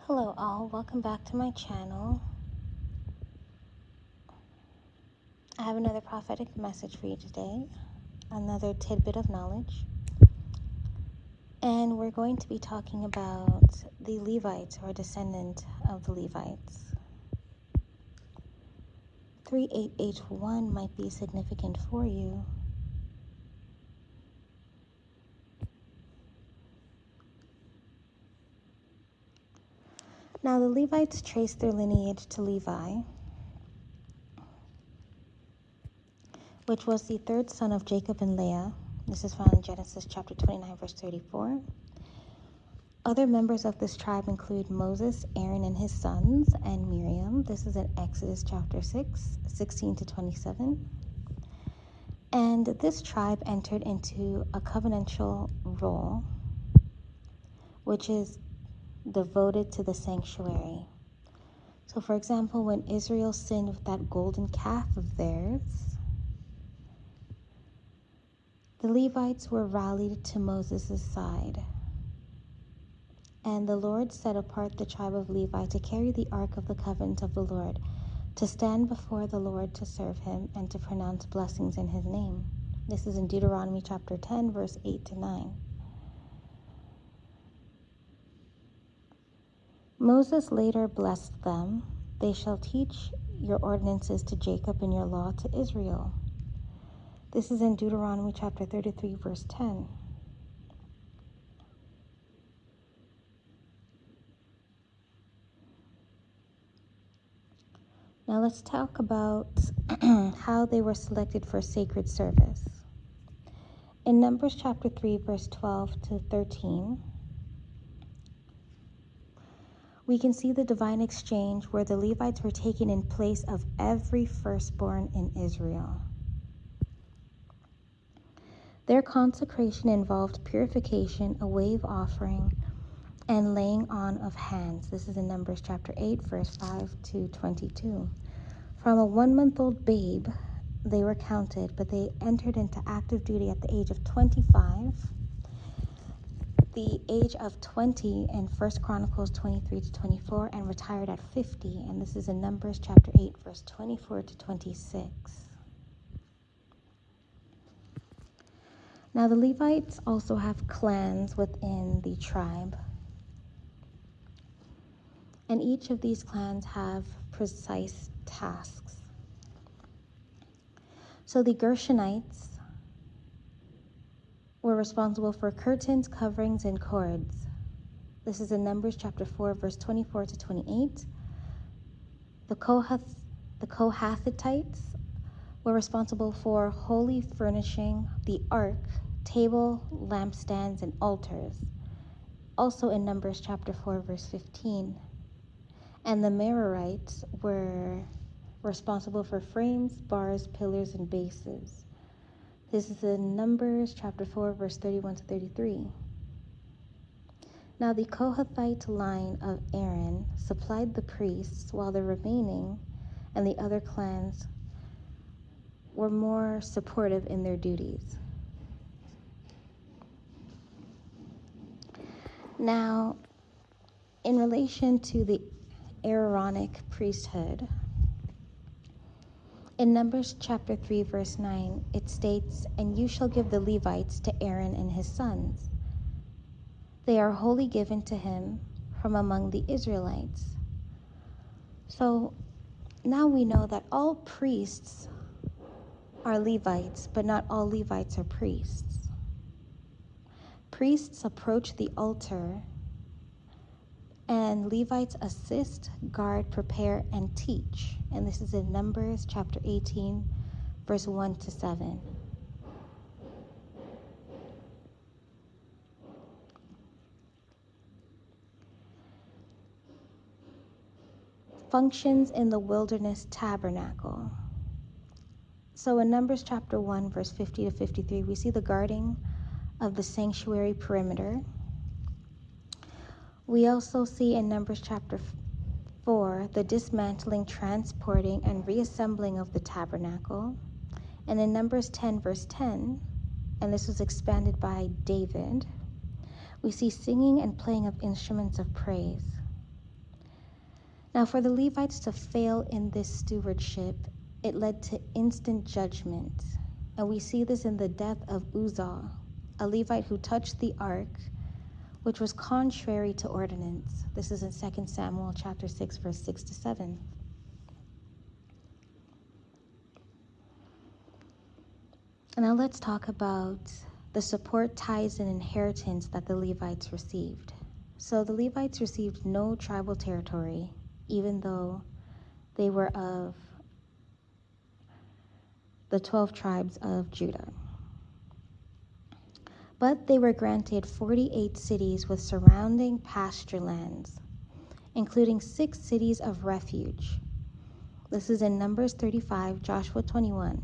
Hello all, welcome back to my channel. I have another prophetic message for you today, another tidbit of knowledge. And we're going to be talking about the Levites, or a descendant of the Levites. 3881 might be significant for you. Now the Levites trace their lineage to Levi, which was the third son of Jacob and Leah. This is found in Genesis chapter 29, verse 34. Other members of this tribe include Moses, Aaron and his sons, and Miriam. This is in Exodus chapter 6, 16 to 27. And this tribe entered into a covenantal role, which is devoted to the sanctuary. So, for example, when Israel sinned with that golden calf of theirs, the Levites were rallied to Moses' side. And the Lord set apart the tribe of Levi to carry the ark of the covenant of the Lord, to stand before the Lord to serve him, and to pronounce blessings in his name. This is in Deuteronomy chapter 10, verse 8 to 9. Moses later blessed them. They shall teach your ordinances to Jacob and your law to Israel. This is in Deuteronomy chapter 33, verse 10. Now let's talk about how they were selected for sacred service. In Numbers chapter 3, verse 12 to 13, we can see the divine exchange where the Levites were taken in place of every firstborn in Israel. Their consecration involved purification, a wave offering, and laying on of hands. This is in Numbers chapter 8, verse 5 to 22. From a 1-month-old babe, they were counted, but they entered into active duty at the age of 25, the age of 20 in 1 Chronicles 23 to 24, and retired at 50. And this is in Numbers chapter 8, verse 24 to 26. Now the Levites also have clans within the tribe. And each of these clans have precise tasks. So the Gershonites were responsible for curtains, coverings, and cords. This is in Numbers chapter 4, verse 24 to 28. The Kohathites were responsible for holy furnishing, the ark, table, lampstands, and altars. Also in Numbers chapter 4, verse 15. And the Merarites were responsible for frames, bars, pillars, and bases. This is in Numbers chapter 4, verse 31 to 33. Now the Kohathite line of Aaron supplied the priests, while the remaining and the other clans were more supportive in their duties. Now, in relation to the Aaronic priesthood, in Numbers chapter 3, verse 9, it states, "And you shall give the Levites to Aaron and his sons. They are wholly given to him from among the Israelites." So now we know that all priests are Levites, but not all Levites are priests. Priests approach the altar, and Levites assist, guard, prepare, and teach. And this is in Numbers chapter 18, verse 1 to 7. Functions in the wilderness tabernacle. So in Numbers chapter 1, verse 50 to 53, we see the guarding of the sanctuary perimeter. We also see in Numbers chapter 4 the dismantling, transporting, and reassembling of the tabernacle. And in Numbers 10, verse 10, and this was expanded by David, we see singing and playing of instruments of praise. Now, for the Levites to fail in this stewardship, it led to instant judgment. And we see this in the death of Uzzah, a Levite who touched the ark, which was contrary to ordinance. This is in 2 Samuel chapter 6, verse 6 to 7. Now let's talk about the support, tithes, and inheritance that the Levites received. So the Levites received no tribal territory, even though they were of the 12 tribes of Judah. But they were granted 48 cities with surrounding pasture lands, including 6 cities of refuge. This is in Numbers 35, Joshua 21.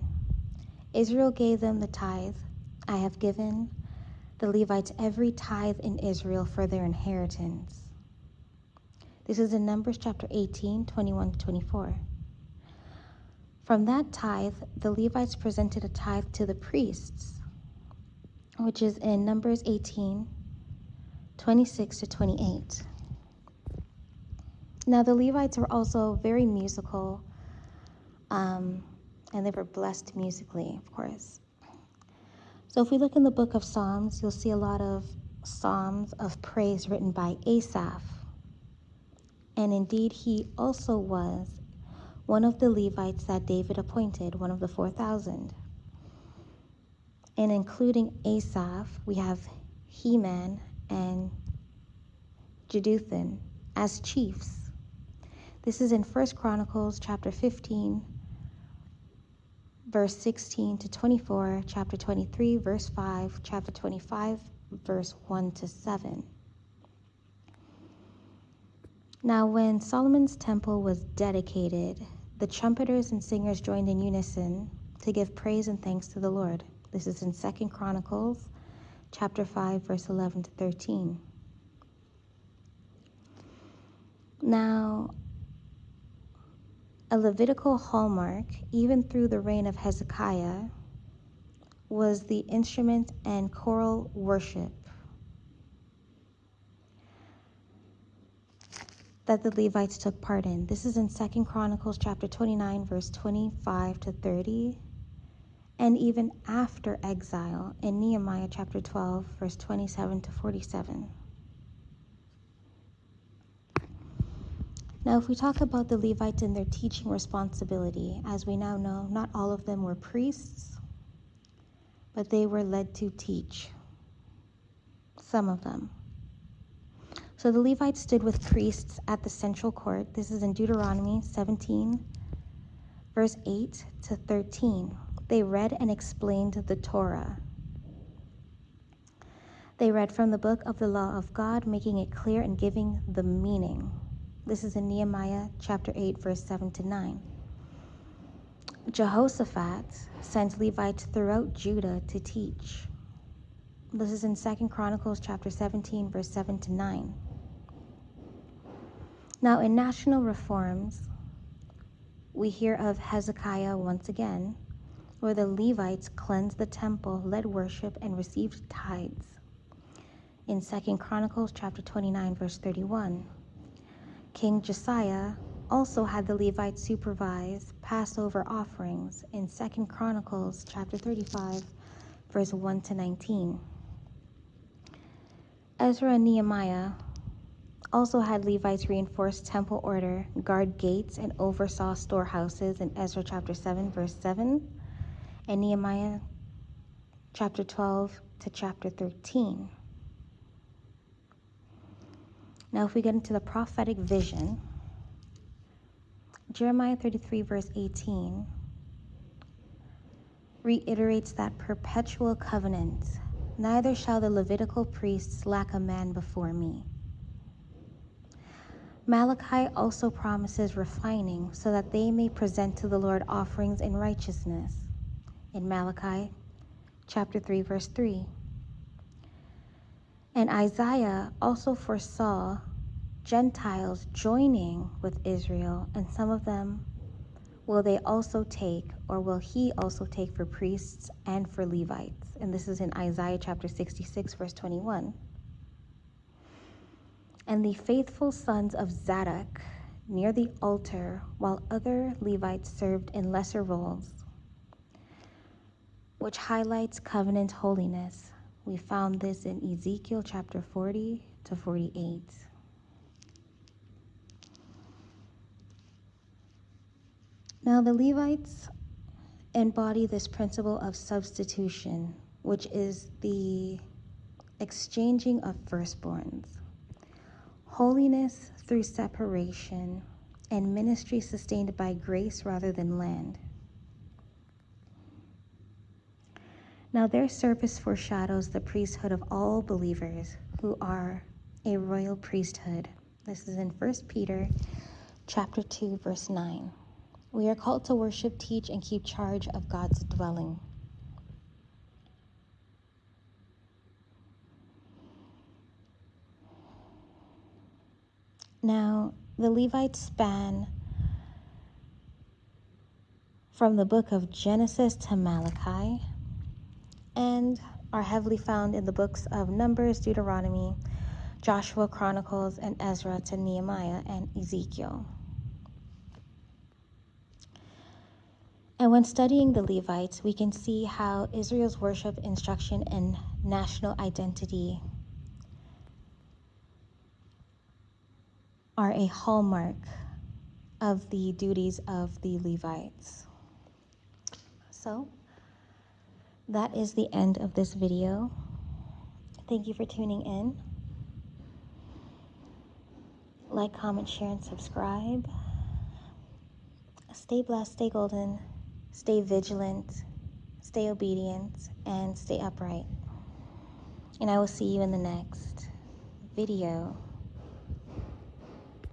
Israel gave them the tithe. I have given the Levites every tithe in Israel for their inheritance. This is in Numbers chapter 18, 21 to 24. From that tithe, the Levites presented a tithe to the priests, which is in Numbers 18, 26 to 28. Now, the Levites were also very musical, and they were blessed musically, of course. So if we look in the book of Psalms, you'll see a lot of psalms of praise written by Asaph. And indeed, he also was one of the Levites that David appointed, one of the 4,000. And including Asaph, we have Heman and Jeduthun as chiefs. This is in 1 Chronicles chapter 15, verse 16 to 24, chapter 23, verse 5, chapter 25, verse 1 to 7. Now, when Solomon's temple was dedicated, the trumpeters and singers joined in unison to give praise and thanks to the Lord. This is in 2 Chronicles chapter 5, verse 11 to 13. Now, a Levitical hallmark, even through the reign of Hezekiah, was the instrument and choral worship that the Levites took part in. This is in 2 Chronicles chapter 29, verse 25 to 30, and even after exile in Nehemiah chapter 12, verse 27 to 47. Now, if we talk about the Levites and their teaching responsibility, as we now know, not all of them were priests, but they were led to teach, some of them. So the Levites stood with priests at the central court. This is in Deuteronomy 17, verse 8 to 13. They read and explained the Torah. They read from the book of the law of God, making it clear and giving the meaning. This is in Nehemiah chapter 8, verse 7 to 9. Jehoshaphat sent Levites throughout Judah to teach. This is in 2 Chronicles chapter 17, verse 7 to 9. Now, in national reforms, we hear of Hezekiah once again, where the Levites cleansed the temple, led worship, and received tithes. In 2 Chronicles chapter 29, verse 31. King Josiah also had the Levites supervise Passover offerings in 2 Chronicles chapter 35, verse 1 to 19. Ezra and Nehemiah also had Levites reinforce temple order, guard gates, and oversaw storehouses in Ezra chapter 7, verse 7, and Nehemiah chapter 12 to chapter 13. Now, if we get into the prophetic vision, Jeremiah 33, verse 18, reiterates that perpetual covenant. Neither shall the Levitical priests lack a man before me. Malachi also promises refining so that they may present to the Lord offerings in righteousness. In Malachi chapter 3, verse 3. And Isaiah also foresaw Gentiles joining with Israel, and some of them will they also take, or will he also take for priests and for Levites. And this is in Isaiah chapter 66, verse 21. And the faithful sons of Zadok near the altar while other Levites served in lesser roles, which highlights covenant holiness. We found this in Ezekiel chapter 40 to 48. Now the Levites embody this principle of substitution, which is the exchanging of firstborns, holiness through separation, and ministry sustained by grace rather than land. Now their service foreshadows the priesthood of all believers who are a royal priesthood. This is in 1 Peter chapter 2, verse 9. We are called to worship, teach, and keep charge of God's dwelling. Now, the Levites span from the book of Genesis to Malachi and are heavily found in the books of Numbers, Deuteronomy, Joshua, Chronicles, and Ezra to Nehemiah and Ezekiel. And when studying the Levites, we can see how Israel's worship, instruction, and national identity are a hallmark of the duties of the Levites. So, that is the end of this video. Thank you for tuning in. Like, comment, share, and subscribe. Stay blessed, stay golden, stay vigilant, stay obedient, and stay upright. And I will see you in the next video.